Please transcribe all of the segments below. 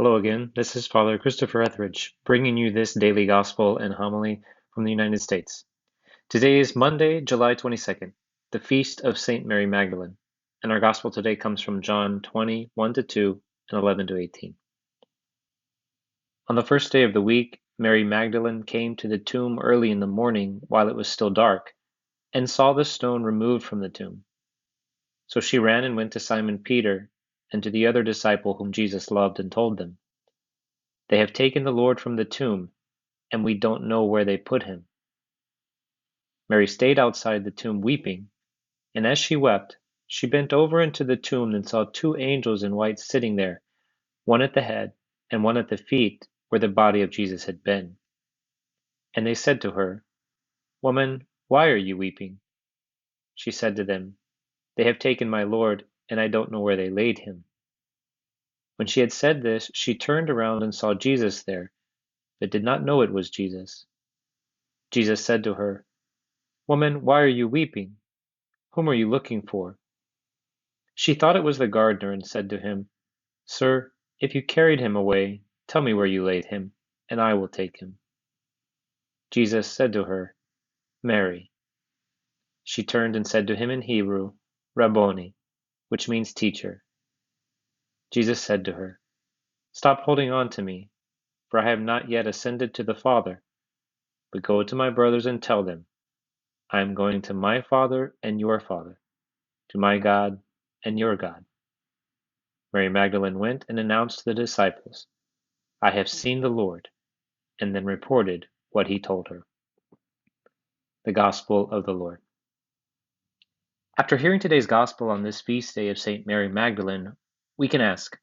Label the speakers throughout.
Speaker 1: Hello again. This is Father Christopher Etheridge, bringing you this daily gospel and homily from the United States. Today is Monday, July 22nd, the feast of Saint Mary Magdalene, and our gospel today comes from John 20, 1-2, and 11-18. On the first day of the week, Mary Magdalene came to the tomb early in the morning while it was still dark, and saw the stone removed from the tomb. So she ran and went to Simon Peter and to the other disciple whom Jesus loved and told them, "They have taken the Lord from the tomb, and we don't know where they put him." Mary stayed outside the tomb weeping, and as she wept, she bent over into the tomb and saw two angels in white sitting there, one at the head and one at the feet where the body of Jesus had been. And they said to her, "Woman, why are you weeping?" She said to them, "They have taken my Lord, and I don't know where they laid him." When she had said this, she turned around and saw Jesus there, but did not know it was Jesus. Jesus said to her, "Woman, why are you weeping? Whom are you looking for?" She thought it was the gardener and said to him, "Sir, if you carried him away, tell me where you laid him, and I will take him." Jesus said to her, "Mary." She turned and said to him in Hebrew, "Rabboni," which means teacher. Jesus said to her, "Stop holding on to me, for I have not yet ascended to the Father, but go to my brothers and tell them, I am going to my Father and your Father, to my God and your God." Mary Magdalene went and announced to the disciples, "I have seen the Lord," and then reported what he told her. The Gospel of the Lord. After hearing today's Gospel on this feast day of St. Mary Magdalene, we can ask,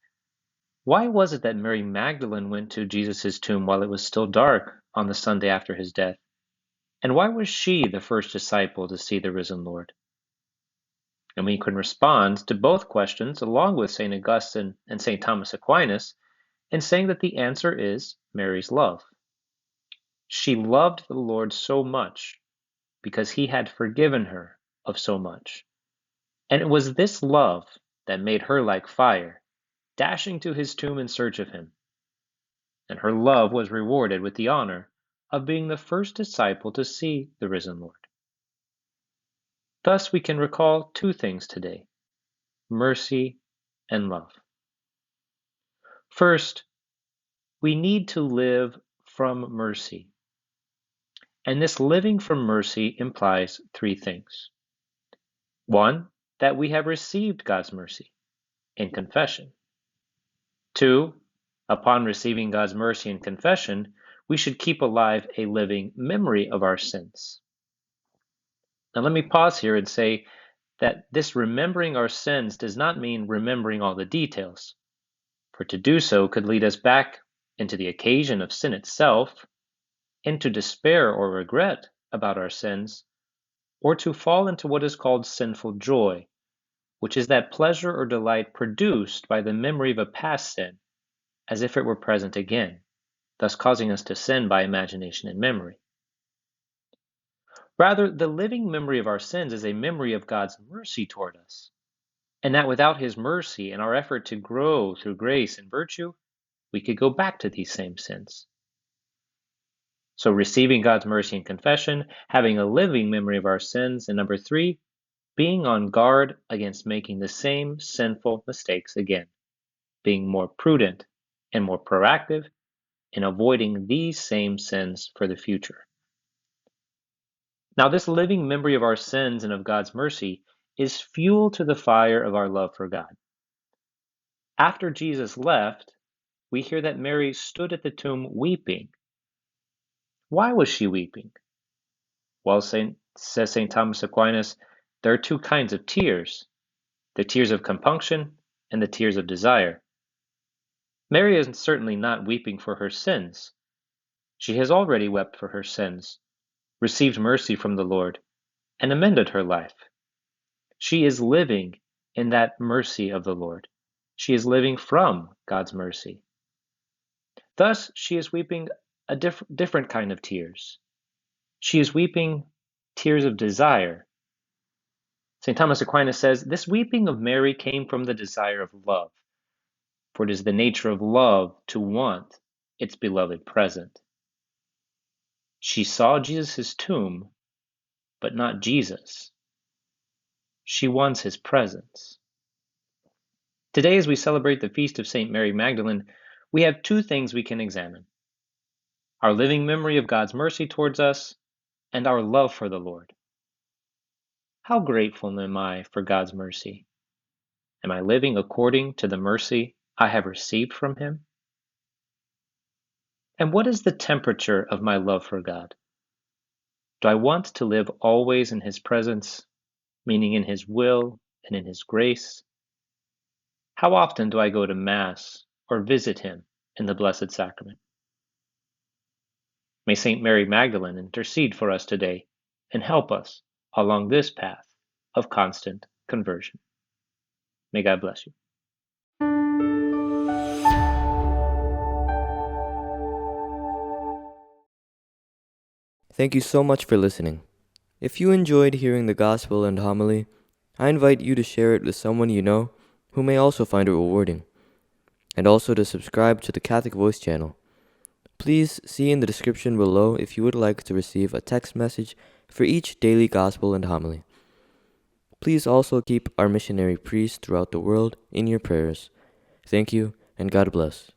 Speaker 1: why was it that Mary Magdalene went to Jesus' tomb while it was still dark on the Sunday after his death? And why was she the first disciple to see the risen Lord? And we can respond to both questions along with St. Augustine and St. Thomas Aquinas in saying that the answer is Mary's love. She loved the Lord so much because he had forgiven her of so much. And it was this love that made her like fire, dashing to his tomb in search of him. And her love was rewarded with the honor of being the first disciple to see the risen Lord. Thus we can recall two things today: mercy and love. First, we need to live from mercy. And this living from mercy implies three things. One, that we have received God's mercy in confession. Two, upon receiving God's mercy in confession, we should keep alive a living memory of our sins. Now let me pause here and say that this remembering our sins does not mean remembering all the details, for to do so could lead us back into the occasion of sin itself, into despair or regret about our sins, or to fall into what is called sinful joy, which is that pleasure or delight produced by the memory of a past sin, as if it were present again, thus causing us to sin by imagination and memory. Rather, the living memory of our sins is a memory of God's mercy toward us, and that without his mercy and our effort to grow through grace and virtue, we could go back to these same sins. So receiving God's mercy in confession, having a living memory of our sins, and number three, being on guard against making the same sinful mistakes again, being more prudent and more proactive in avoiding these same sins for the future. Now, this living memory of our sins and of God's mercy is fuel to the fire of our love for God. After Jesus left, we hear that Mary stood at the tomb weeping. Why was she weeping? Well, says St. Thomas Aquinas, there are two kinds of tears: the tears of compunction and the tears of desire. Mary is certainly not weeping for her sins. She has already wept for her sins, received mercy from the Lord, and amended her life. She is living in that mercy of the Lord. She is living from God's mercy. Thus, she is weeping a different kind of tears. She is weeping tears of desire. St. Thomas Aquinas says, this weeping of Mary came from the desire of love. for it is the nature of love to want its beloved present. She saw Jesus' tomb, but not Jesus. She wants his presence. Today, as we celebrate the feast of St. Mary Magdalene, we have two things we can examine: our living memory of God's mercy towards us and our love for the Lord. How grateful am I for God's mercy? Am I living according to the mercy I have received from him? And what is the temperature of my love for God? Do I want to live always in his presence, meaning in his will and in his grace? How often do I go to Mass or visit him in the Blessed Sacrament? May St. Mary Magdalene intercede for us today and help us along this path of constant conversion. May God bless you.
Speaker 2: Thank you so much for listening. If you enjoyed hearing the gospel and homily, I invite you to share it with someone you know who may also find it rewarding, and also to subscribe to the Catholic Voice channel. Please see in the description below if you would like to receive a text message for each daily gospel and homily. Please also keep our missionary priests throughout the world in your prayers. Thank you, and God bless.